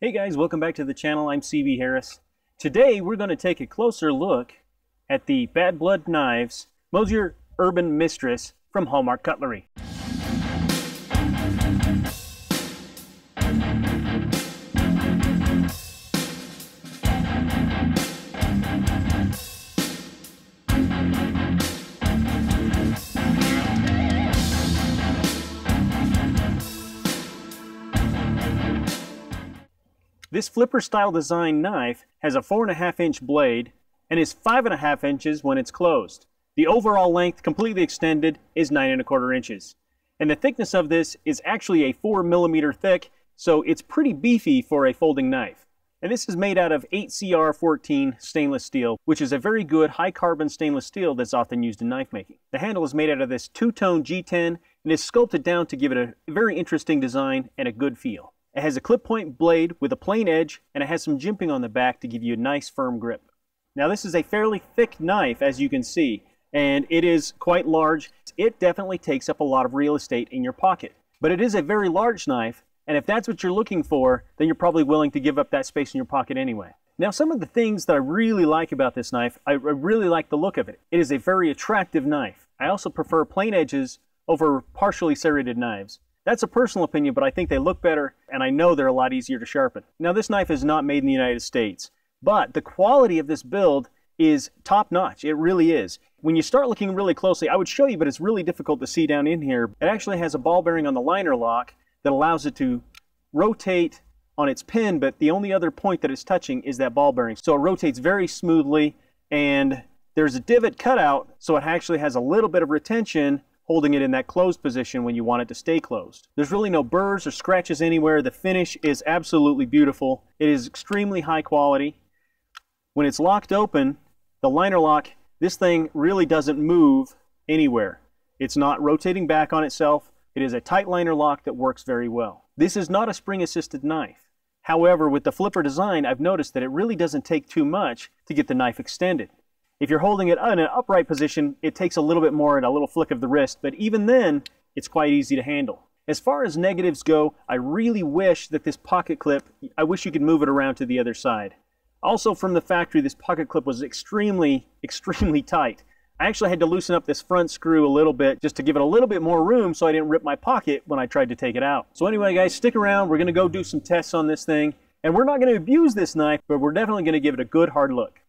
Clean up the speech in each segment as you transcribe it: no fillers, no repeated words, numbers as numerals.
Hey guys, welcome back to the channel. I'm CB Harris. Today we're going to take a closer look at the Bad Blood Knives Mosier Urban Mistress from Hallmark Cutlery. This flipper style design knife has a 4.5-inch blade and is 5.5 inches when it's closed. The overall length, completely extended, is 9.25 inches. And the thickness of this is actually a 4 millimeter thick, so it's pretty beefy for a folding knife. And this is made out of 8CR14 stainless steel, which is a very good high carbon stainless steel that's often used in knife making. The handle is made out of this two-tone G10 and is sculpted down to give it a very interesting design and a good feel. It has a clip point blade with a plain edge, and it has some jimping on the back to give you a nice firm grip. Now this is a fairly thick knife, as you can see, and it is quite large. It definitely takes up a lot of real estate in your pocket. But it is a very large knife, and if that's what you're looking for, then you're probably willing to give up that space in your pocket anyway. Now some of the things that I really like about this knife, I really like the look of it. It is a very attractive knife. I also prefer plain edges over partially serrated knives. That's a personal opinion, but I think they look better, and I know they're a lot easier to sharpen. Now, this knife is not made in the United States, but the quality of this build is top-notch. It really is. When you start looking really closely, I would show you, but it's really difficult to see down in here. It actually has a ball bearing on the liner lock that allows it to rotate on its pin, but the only other point that it's touching is that ball bearing. So it rotates very smoothly, and there's a divot cutout, so it actually has a little bit of retention holding it in that closed position when you want it to stay closed. There's really no burrs or scratches anywhere. The finish is absolutely beautiful. It is extremely high quality. When it's locked open, the liner lock, this thing really doesn't move anywhere. It's not rotating back on itself. It is a tight liner lock that works very well. This is not a spring-assisted knife. However, with the flipper design, I've noticed that it really doesn't take too much to get the knife extended. If you're holding it in an upright position, it takes a little bit more and a little flick of the wrist, but even then, it's quite easy to handle. As far as negatives go, I really wish that this pocket clip, I wish you could move it around to the other side. Also from the factory, this pocket clip was extremely tight. I actually had to loosen up this front screw a little bit just to give it a little bit more room so I didn't rip my pocket when I tried to take it out. So anyway, guys, stick around. We're going to go do some tests on this thing, and we're not going to abuse this knife, but we're definitely going to give it a good hard look.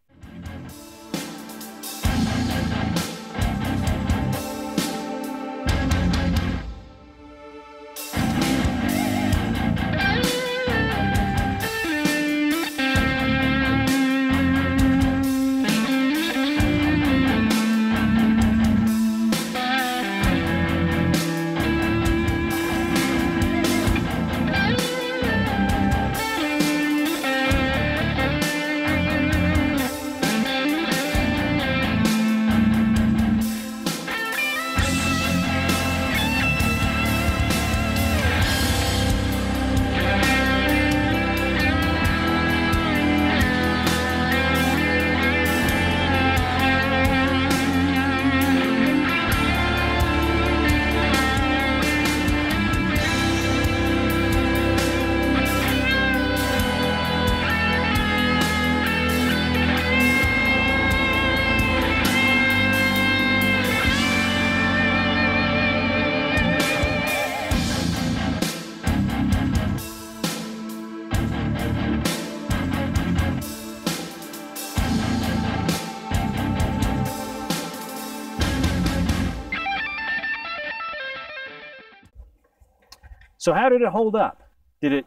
So how did it hold up? Did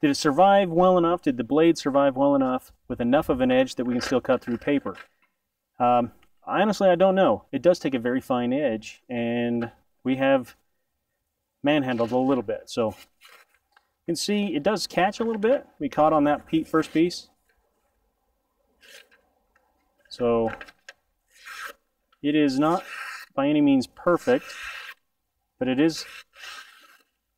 it survive well enough? Did the blade survive well enough with enough of an edge that we can still cut through paper? Honestly, I don't know. It does take a very fine edge, and we have manhandled a little bit. So you can see it does catch a little bit. We caught on that first piece. So it is not by any means perfect, but it is,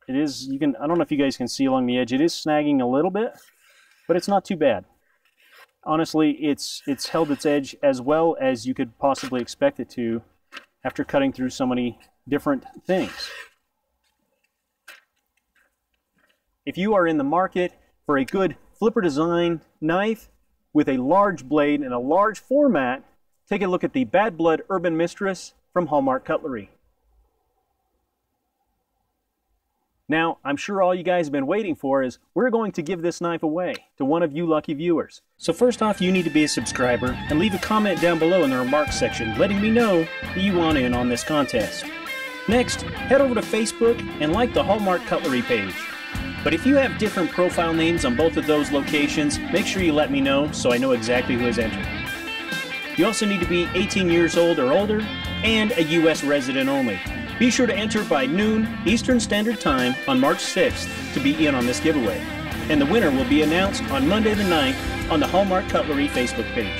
you can, I don't know if you guys can see along the edge, it is snagging a little bit, but it's not too bad. Honestly, it's held its edge as well as you could possibly expect it to after cutting through so many different things. If you are in the market For a good flipper design knife with a large blade and a large format, take a look at the Bad Blood Urban Mistress from Hallmark Cutlery. Now, I'm sure all you guys have been waiting for is we're going to give this knife away to one of you lucky viewers. So first off, you need to be a subscriber and leave a comment down below in the remarks section letting me know that you want in on this contest. Next, head over to Facebook and like the Hallmark Cutlery page. But if you have different profile names on both of those locations, make sure you let me know so I know exactly who has entered. You also need to be 18 years old or older and a U.S. resident only. Be sure to enter by noon Eastern Standard Time on March 6th to be in on this giveaway. And the winner will be announced on Monday the 9th on the Hallmark Cutlery Facebook page.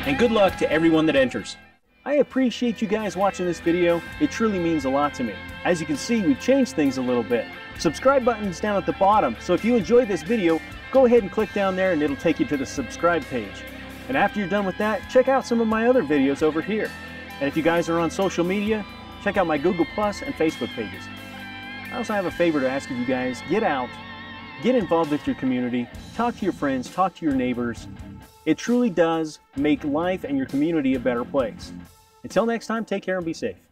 And good luck to everyone that enters. I appreciate you guys watching this video. It truly means a lot to me. As you can see, we've changed things a little bit. Subscribe button's down at the bottom, so if you enjoyed this video, go ahead and click down there and it'll take you to the subscribe page. And after you're done with that, check out some of my other videos over here. And if you guys are on social media, check out my Google Plus and Facebook pages. I also have a favor to ask of you guys. Get out, get involved with your community, talk to your friends, talk to your neighbors. It truly does make life and your community a better place. Until next time, take care and be safe.